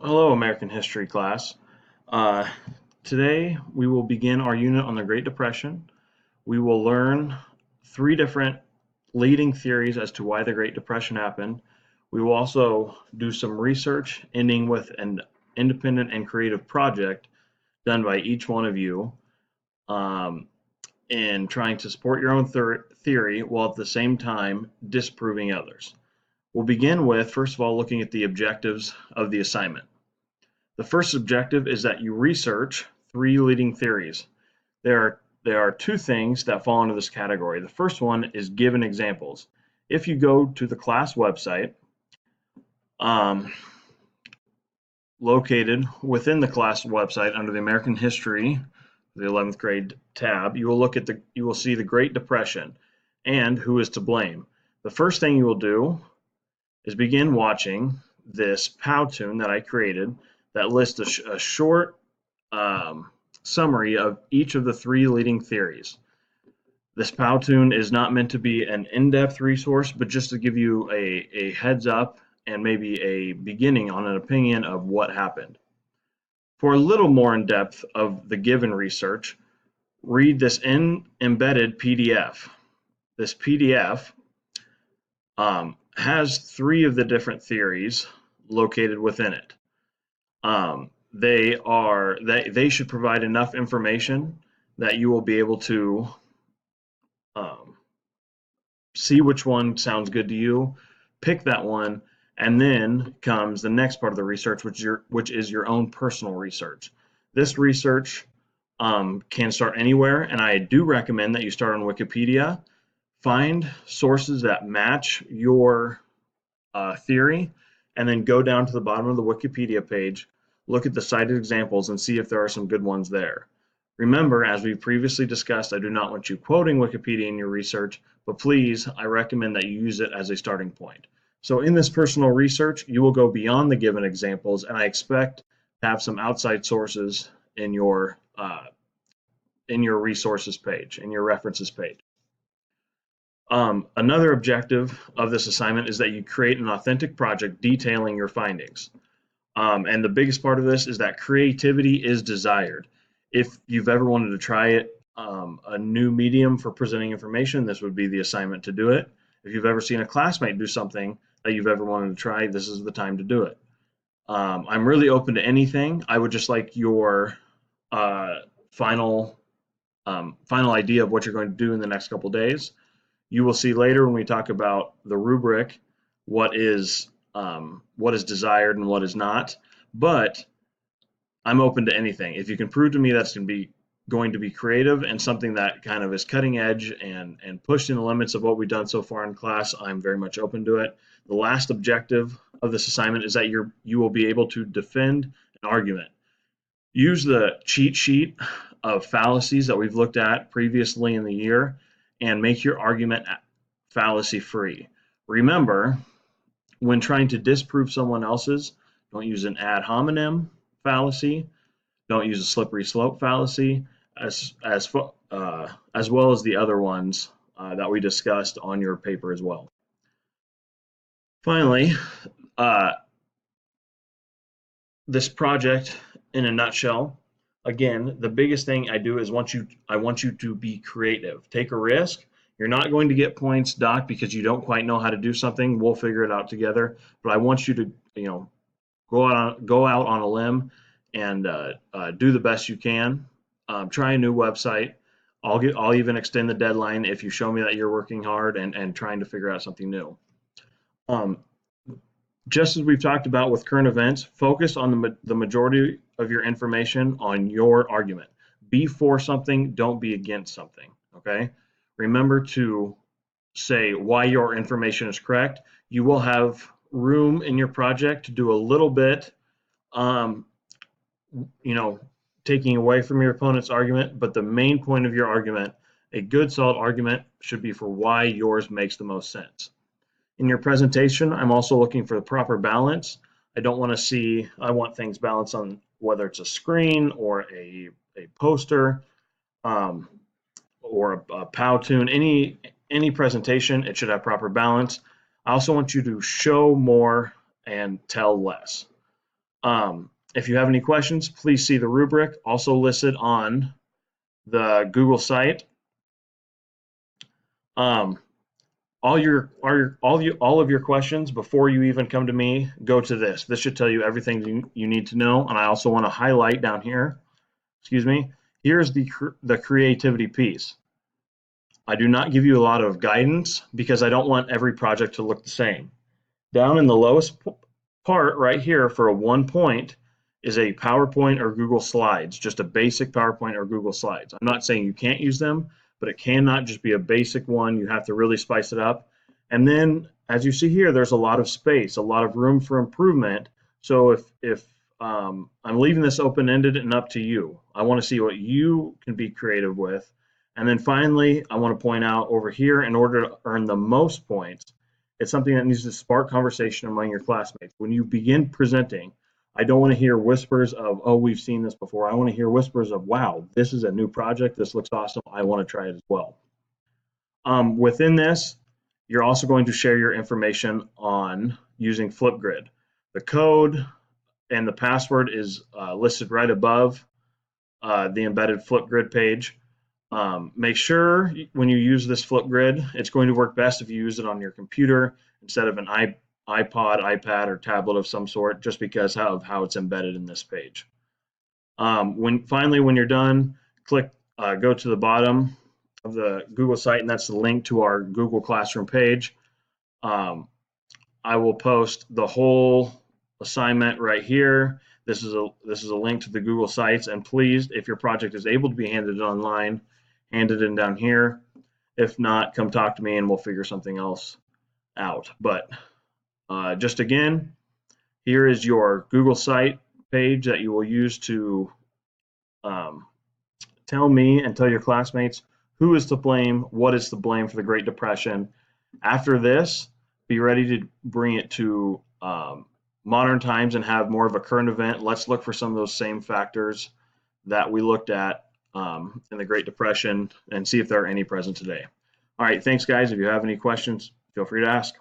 Hello, American History class. Uh, Today we will begin our unit on the Great Depression. We will learn three different leading theories as to why the Great Depression happened. We will also do some research, ending with an independent and creative project done by each one of you um, in trying to support your own theory while at the same time disproving others. We'll begin with, first of all, looking at the objectives of the assignment. The first objective is that you research three leading theories. There are two things that fall into this category. The first one is given examples. If you go to the class website, um, located within the class website under the American History, the 11th grade tab, you will see the Great Depression and who is to blame. The first thing you will do is begin watching this Powtoon that I created that lists a short summary of each of the three leading theories. This Powtoon is not meant to be an in-depth resource, but just to give you a heads up and maybe a beginning on an opinion of what happened. For a little more in depth of the given research, read this embedded PDF. This PDF has three of the different theories located within it. They should provide enough information that you will be able to see which one sounds good to you, pick that one, and then comes the next part of the research, which is your own personal research. This research can start anywhere, and I do recommend that you start on Wikipedia. Find sources that match your theory, and then go down to the bottom of the Wikipedia page, look at the cited examples, and see if there are some good ones there. Remember, as we previously discussed, I do not want you quoting Wikipedia in your research, but please, I recommend that you use it as a starting point. So in this personal research, you will go beyond the given examples, and I expect to have some outside sources in your resources page, in your references page. Another objective of this assignment is that you create an authentic project detailing your findings. And the biggest part of this is that creativity is desired. If you've ever wanted to try it, a new medium for presenting information, this would be the assignment to do it. If you've ever seen a classmate do something that you've ever wanted to try, this is the time to do it. I'm really open to anything. I would just like your final idea of what you're going to do in the next couple days. You will see later when we talk about the rubric what is desired and what is not. But I'm open to anything. If you can prove to me that's going to be creative and something that kind of is cutting edge and pushing the limits of what we've done so far in class, I'm very much open to it. The last objective of this assignment is that you will be able to defend an argument. Use the cheat sheet of fallacies that we've looked at previously in the year and make your argument fallacy free. Remember, when trying to disprove someone else's, don't use an ad hominem fallacy, don't use a slippery slope fallacy, as well as the other ones that we discussed on your paper as well. Finally, this project in a nutshell. Again, the biggest thing I do is I want you to be creative. Take a risk. You're not going to get points docked because you don't quite know how to do something. We'll figure it out together. But I want you to, go out on a limb and do the best you can. Try a new website. I'll even extend the deadline if you show me that you're working hard and trying to figure out something new. Just as we've talked about with current events, focus on the majority of your information on your argument. Be for something, don't be against something, okay? Remember to say why your information is correct. You will have room in your project to do a little bit, taking away from your opponent's argument, but the main point of your argument, a good solid argument, should be for why yours makes the most sense. In your presentation, I'm also looking for the proper balance. I want things balanced on whether it's a screen or a poster or a Powtoon, any presentation, it should have proper balance. I also want you to show more and tell less. If you have any questions, please see the rubric also listed on the Google site. All of your questions before you even come to me, go to this. This should tell you everything you need to know. And I also want to highlight down here, excuse me, here's the creativity piece. I do not give you a lot of guidance because I don't want every project to look the same. Down in the lowest part right here for a 1 point is a PowerPoint or Google Slides, just a basic PowerPoint or Google Slides. I'm not saying you can't use them, but it cannot just be a basic one. You have to really spice it up. And then, as you see here, there's a lot of space, a lot of room for improvement. So if I'm leaving this open-ended and up to you. I want to see what you can be creative with. And then finally, I want to point out over here, in order to earn the most points, it's something that needs to spark conversation among your classmates. When you begin presenting, I don't want to hear whispers of, oh, we've seen this before. I want to hear whispers of, wow, this is a new project. This looks awesome. I want to try it as well. Within this, you're also going to share your information on using Flipgrid. The code and the password is listed right above the embedded Flipgrid page. Make sure when you use this Flipgrid, it's going to work best if you use it on your computer instead of an iPod, iPad, or tablet of some sort, just because of how it's embedded in this page. When you're done, go to the bottom of the Google site, and that's the link to our Google Classroom page. I will post the whole assignment right here. This is a link to the Google Sites, and please, if your project is able to be handed online, hand it in down here. If not, come talk to me and we'll figure something else out. But just again, here is your Google site page that you will use to tell me and tell your classmates who is to blame, what is to blame for the Great Depression. After this, be ready to bring it to modern times and have more of a current event. Let's look for some of those same factors that we looked at in the Great Depression and see if there are any present today. All right, thanks guys. If you have any questions, feel free to ask.